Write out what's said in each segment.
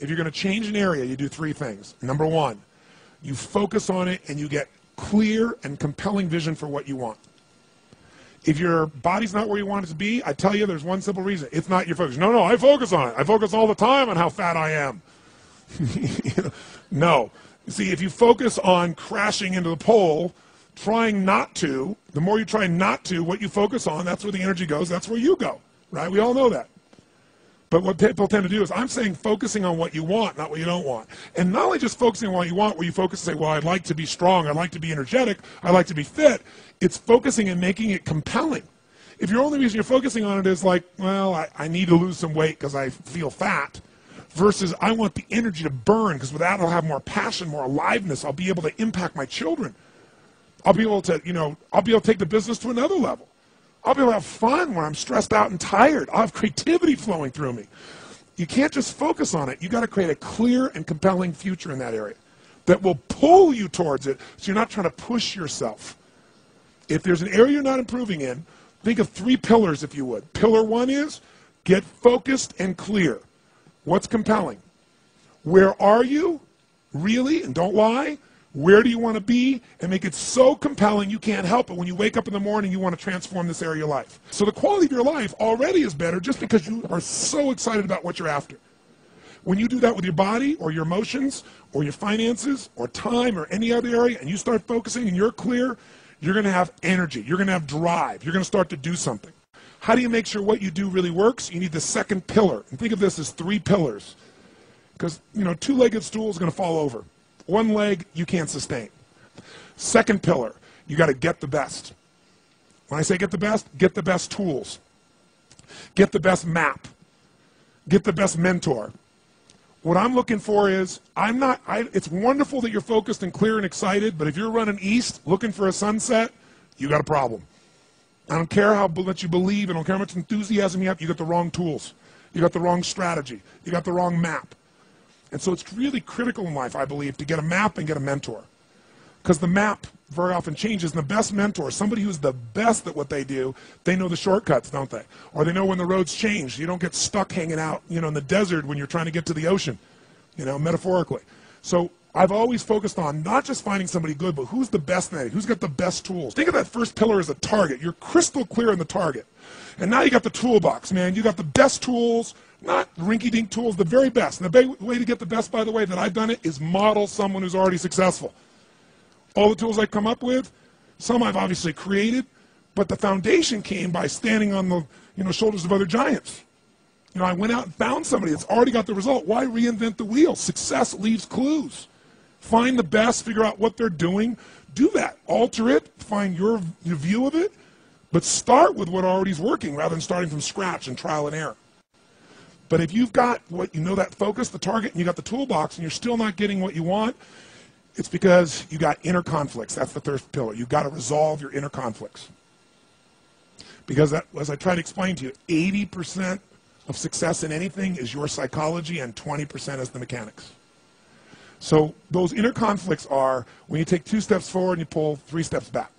if you're going to change an area, you do three things. Number one, you focus on it and you get clear and compelling vision for what you want. If your body's not where you want it to be, I tell you there's one simple reason. It's not your focus. No, I focus on it. I focus all the time on how fat I am. No. See, if you focus on crashing into the pole, trying not to, the more you try not to, what you focus on, that's where the energy goes, that's where you go, right? We all know that. But what people tend to do is, I'm saying focusing on what you want, not what you don't want. And not only just focusing on what you want, where you focus and say, well, I'd like to be strong, I'd like to be energetic, I'd like to be fit. It's focusing and making it compelling. If your only reason you're focusing on it is like, well, I need to lose some weight because I feel fat, versus I want the energy to burn because with that I'll have more passion, more aliveness, I'll be able to impact my children. I'll be able to, I'll be able to take the business to another level. I'll be able to have fun when I'm stressed out and tired. I'll have creativity flowing through me. You can't just focus on it. You've got to create a clear and compelling future in that area that will pull you towards it so you're not trying to push yourself. If there's an area you're not improving in, think of three pillars, if you would. Pillar one is get focused and clear. What's compelling? Where are you? Really? And don't lie. Where do you want to be? And make it so compelling you can't help it. When you wake up in the morning, you want to transform this area of your life. So the quality of your life already is better just because you are so excited about what you're after. When you do that with your body or your emotions or your finances or time or any other area and you start focusing and you're clear, you're going to have energy. You're going to have drive. You're going to start to do something. How do you make sure what you do really works? You need the second pillar. And think of this as three pillars. Because, two-legged stool is going to fall over. One leg, you can't sustain. Second pillar, you got to get the best. When I say get the best tools. Get the best map. Get the best mentor. What I'm looking for is, it's wonderful that you're focused and clear and excited, but if you're running east looking for a sunset, you got a problem. I don't care how much you believe, I don't care how much enthusiasm you have, you got the wrong tools. You got the wrong strategy. You got the wrong map. And so it's really critical in life, I believe, to get a map and get a mentor. Because the map very often changes, and the best mentor, somebody who's the best at what they do, they know the shortcuts, don't they? Or they know when the roads change. You don't get stuck hanging out, in the desert when you're trying to get to the ocean, metaphorically. So I've always focused on not just finding somebody good, but who's the best at it, who's got the best tools. Think of that first pillar as a target. You're crystal clear on the target. And now you got the toolbox, man. You got the best tools, not rinky-dink tools, the very best. And the way to get the best, by the way, that I've done it is model someone who's already successful. All the tools I come up with, some I've obviously created, but the foundation came by standing on the shoulders of other giants. I went out and found somebody that's already got the result. Why reinvent the wheel? Success leaves clues. Find the best, figure out what they're doing, do that. Alter it, find your view of it, but start with what already is working rather than starting from scratch and trial and error. But if you've got that focus, the target, and you got the toolbox, and you're still not getting what you want, it's because you got inner conflicts. That's the third pillar. You've got to resolve your inner conflicts. Because as I try to explain to you, 80% of success in anything is your psychology and 20% is the mechanics. So those inner conflicts are when you take 2 steps forward and you pull 3 steps back.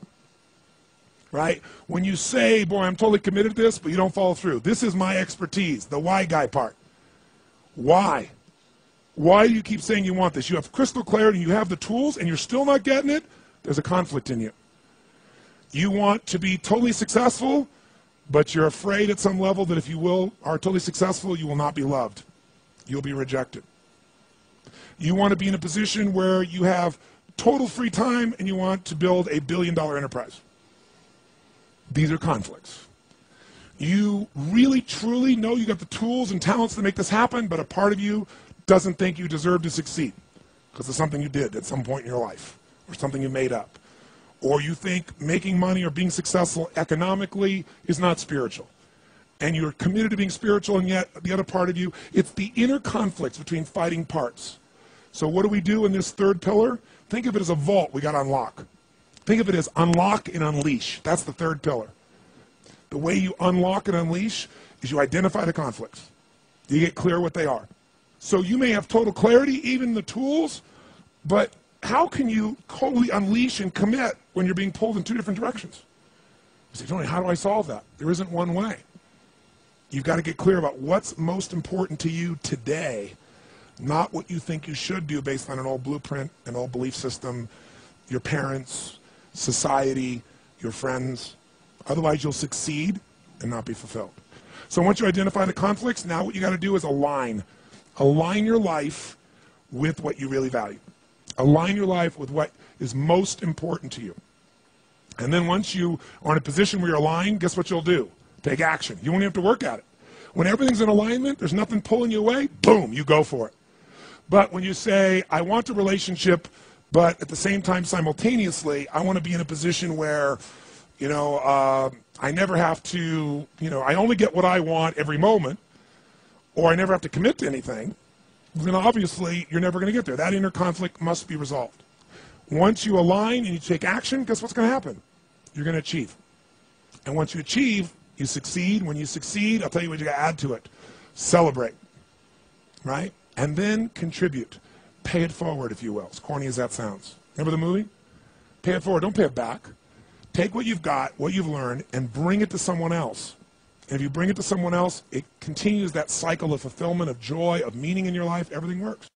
Right? When you say, boy, I'm totally committed to this, but you don't follow through. This is my expertise, the why guy part. Why? Why do you keep saying you want this? You have crystal clarity, you have the tools, and you're still not getting it? There's a conflict in you. You want to be totally successful, but you're afraid at some level that if you are totally successful, you will not be loved. You'll be rejected. You want to be in a position where you have total free time and you want to build a billion-dollar enterprise. These are conflicts. You really, truly know you got the tools and talents to make this happen, but a part of you doesn't think you deserve to succeed because it's something you did at some point in your life or something you made up. Or you think making money or being successful economically is not spiritual. And you're committed to being spiritual, and yet the other part of you, it's the inner conflicts between fighting parts. So what do we do in this third pillar? Think of it as a vault we got to unlock. Think of it as unlock and unleash. That's the third pillar. The way you unlock and unleash is you identify the conflicts. You get clear what they are. So you may have total clarity, even the tools, but how can you totally unleash and commit when you're being pulled in 2 different directions? You say, Tony, how do I solve that? There isn't one way. You've got to get clear about what's most important to you today, not what you think you should do based on an old blueprint, an old belief system, your parents, society, your friends. Otherwise, you'll succeed and not be fulfilled. So once you identify the conflicts, now what you got to do is align. Align your life with what you really value. Align your life with what is most important to you. And then once you are in a position where you're aligned, guess what you'll do? Take action. You won't even have to work at it. When everything's in alignment, there's nothing pulling you away, boom, you go for it. But when you say, I want a relationship, but at the same time, simultaneously, I want to be in a position where, I never have to, I only get what I want every moment, or I never have to commit to anything, then obviously you're never going to get there. That inner conflict must be resolved. Once you align and you take action, guess what's going to happen? You're going to achieve. And once you achieve, you succeed. When you succeed, I'll tell you what you got to add to it. Celebrate, right? And then contribute. Pay it forward, if you will, as corny as that sounds. Remember the movie? Pay it forward, don't pay it back. Take what you've got, what you've learned, and bring it to someone else. And if you bring it to someone else, it continues that cycle of fulfillment, of joy, of meaning in your life. Everything works.